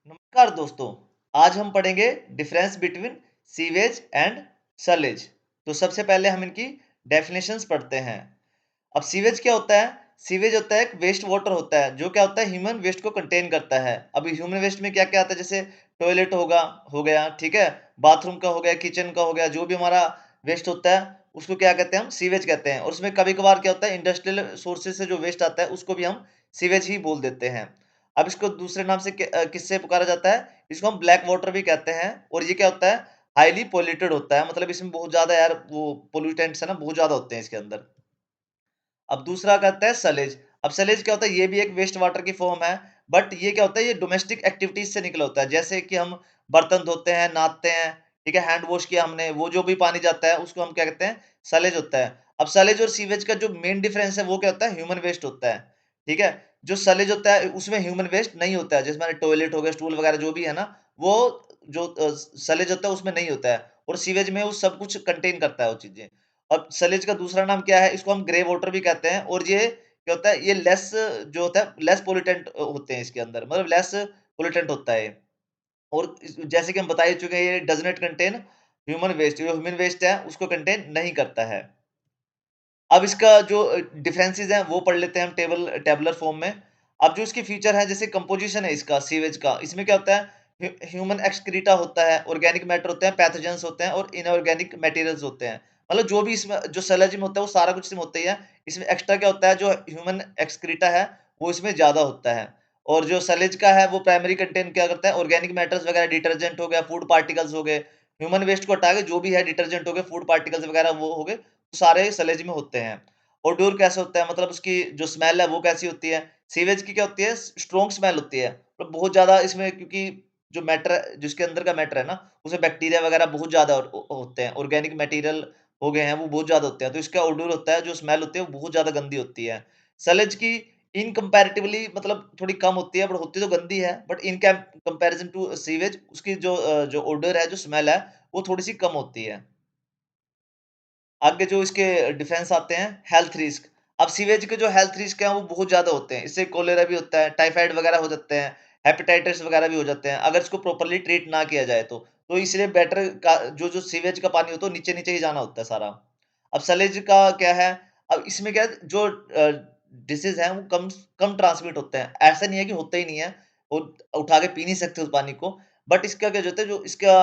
नमस्कार दोस्तों। आज हम पढ़ेंगे डिफरेंस बिटवीन सीवेज एंड सलेज। तो सबसे पहले हम इनकी डेफिनेशंस पढ़ते हैं। अब सीवेज क्या होता है? सीवेज होता है एक वेस्ट वाटर होता है जो क्या होता है ह्यूमन वेस्ट को कंटेन करता है। अब ह्यूमन वेस्ट में क्या क्या आता है? जैसे टॉयलेट हो गया, ठीक है, बाथरूम का हो गया, किचन का हो गया, जो भी हमारा वेस्ट होता है उसको क्या कहते हैं? हम सीवेज कहते हैं। और उसमें कभी कभार क्या होता है, इंडस्ट्रियल सोर्सेज से जो वेस्ट आता है उसको भी हम सीवेज ही बोल देते हैं। अब इसको दूसरे नाम से किससे पुकारा जाता है? इसको हम ब्लैक वाटर भी कहते हैं। और ये क्या होता है? हाईली पॉल्यूटेड होता है, मतलब इसमें बहुत ज्यादा यार वो पोल्यूटेंट्स है ना, बहुत ज्यादा होते हैं इसके अंदर। अब दूसरा कहता है सलेज। अब सलेज क्या होता है? ये भी एक वेस्ट वाटर की फॉर्म है, बट ये क्या होता है? ये डोमेस्टिक एक्टिविटीज से निकला होता है, जैसे कि हम बर्तन धोते हैं, नहाते हैं, ठीक है, हैंड वॉश किया हमने, वो जो भी पानी जाता है उसको हम क्या कहते हैं? सलेज होता है। अब सलेज और सीवेज का जो मेन डिफरेंस है वो क्या होता है? ह्यूमन वेस्ट होता है, ठीक है। जो सलेज होता है उसमें ह्यूमन वेस्ट नहीं होता है, जैसे हमारे टॉयलेट हो गया, स्टूल वगैरह जो भी है ना, वो जो सलेज होता है उसमें नहीं होता है। और सीवेज में वो सब कुछ कंटेन करता है वो चीजें। और सलेज का दूसरा नाम क्या है? इसको हम ग्रे वाटर भी कहते हैं। और ये क्या होता है? ये लेस जो होता है लेस पोल्यूटेंट होते हैं इसके अंदर, मतलब लेस पोल्यूटेंट होता है ये। और जैसे कि हम बता ही चुके हैं, ये does not contain human waste. जो ह्यूमन वेस्ट है उसको कंटेन नहीं करता है। अब इसका जो डिफरेंसेस हैं वो पढ़ लेते हैं हम टेबलर फॉर्म में। अब जो इसकी फीचर है, जैसे कंपोजिशन है इसका सीवेज का, इसमें क्या होता है? ह्यूमन एक्सक्रीटा होता है, ऑर्गेनिक मैटर होते हैं, पैथोजेंस होते हैं और इनऑर्गेनिक मटेरियल्स होते हैं। मतलब जो भी इसमें जो सैलेज में होता है वो सारा कुछ इसमें होता ही है। इसमें एक्स्ट्रा क्या होता है? जो ह्यूमन एक्सक्रीटा है वो इसमें ज्यादा होता है। और जो सैलेज का है वो प्राइमरी कंटेंट क्या करता है? ऑर्गेनिक मैटर्स वगैरह, डिटर्जेंट हो गया, फूड पार्टिकल्स हो गए। ह्यूमन वेस्ट को हटा के जो भी है डिटर्जेंट हो गए, फूड पार्टिकल्स वगैरह वो हो गए, सारे सलेज में होते हैं। ओडोर कैसे होता है? मतलब उसकी जो स्मेल है वो कैसी होती है? सीवेज की क्या होती है? स्ट्रॉन्ग स्मेल होती है, मतलब बहुत ज्यादा इसमें, क्योंकि जो मैटर है, जिसके अंदर का मैटर है ना, उसमें बैक्टीरिया वगैरह बहुत ज्यादा होते हैं, ऑर्गेनिक मटेरियल हो गए हैं वो बहुत ज्यादा होते हैं, तो इसका ओडोर होता है, जो स्मेल होती है वो बहुत ज्यादा गंदी होती है। सलेज की इन कंपैरेटिवली मतलब थोड़ी कम होती है, बट होती तो गंदी है, but in comparison to sewage उसकी जो ओडोर है, जो स्मेल है, वो थोड़ी सी कम होती है। आगे जो इसके डिफेंस आते हैं, हेल्थ रिस्क। अब सीवेज के जो हेल्थ रिस्क हैं वो बहुत ज्यादा होते हैं, इससे कोलेरा भी होता है, टाइफाइड वगैरह हो जाते हैं, हेपेटाइटिस वगैरह भी हो जाते हैं अगर इसको प्रॉपर्ली ट्रीट ना किया जाए तो इसलिए बेटर का जो जो सीवेज का पानी होता है नीचे नीचे ही जाना होता है सारा। अब सलेज का क्या है? अब इसमें क्या है, जो डिसीज है वो कम कम ट्रांसमिट होते हैं, ऐसा नहीं है कि होता ही नहीं है, वो उठा के पी नहीं सकते उस पानी को। बट इसका क्या जो होता है, जो इसका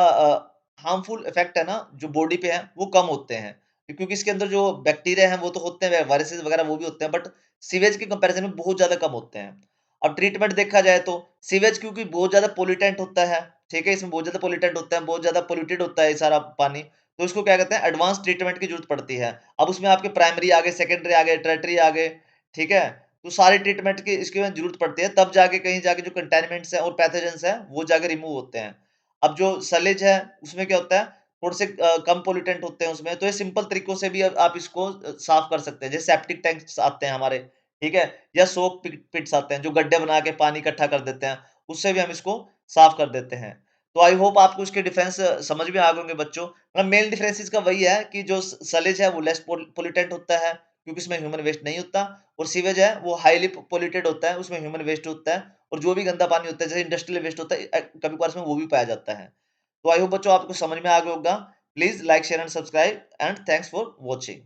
हार्मफुल इफेक्ट है ना जो बॉडी पे है वो कम होते हैं, क्योंकि इसके अंदर जो बैक्टीरिया हैं वो तो होते हैं, वायरसेस वगैरह वो भी होते हैं, बट सीवेज के कंपैरिजन में बहुत ज़्यादा कम होते हैं। अब ट्रीटमेंट देखा जाए तो सीवेज क्योंकि बहुत ज़्यादा पॉल्यूटेंट होता है, ठीक है, इसमें बहुत ज़्यादा पॉल्यूटेंट होता है, बहुत ज़्यादा पॉल्यूटेड होता है ये सारा पानी, तो इसको क्या कहते हैं? एडवांस ट्रीटमेंट की ज़रूरत पड़ती है। अब उसमें आपके प्राइमरी आ गए, सेकेंडरी आ गए, टर्टियरी आ गए, ठीक है? तो सारे ट्रीटमेंट की इसकी में ज़रूरत पड़ती है, तब जाके कहीं जाके जो कंटामिनेंट्स हैं और पैथोजेंस हैं, वो जाके रिमूव होते हैं। अब जो सलेज है, उसमें क्या होता है? थोड़े से कम पोल्यूटेंट होते हैं उसमें, तो ये सिंपल तरीकों से भी आप इसको साफ कर सकते हैं, जैसे सेप्टिक टैंक्स आते हैं हमारे, ठीक है, या सोक पिट्स आते हैं जो गड्ढे बना के पानी इकट्ठा कर देते हैं, उससे भी हम इसको साफ कर देते हैं। तो आई होप आपको इसके डिफरेंस समझ में आ गए होंगे बच्चों। मतलब मेन डिफरेंसेस का वही है कि जो सलेज है वो लेस पोल्यूटेंट होता है, क्योंकि इसमें ह्यूमन वेस्ट नहीं होता। और सीवेज है वो हाईली पोल्यूटेड होता है, उसमें ह्यूमन वेस्ट होता है, और जो भी गंदा पानी होता है जैसे इंडस्ट्रियल वेस्ट होता है, कभी कभार इसमें वो भी पाया जाता है। तो आई होप बच्चों आपको समझ में आ गया होगा। Please like share and subscribe and thanks for watching.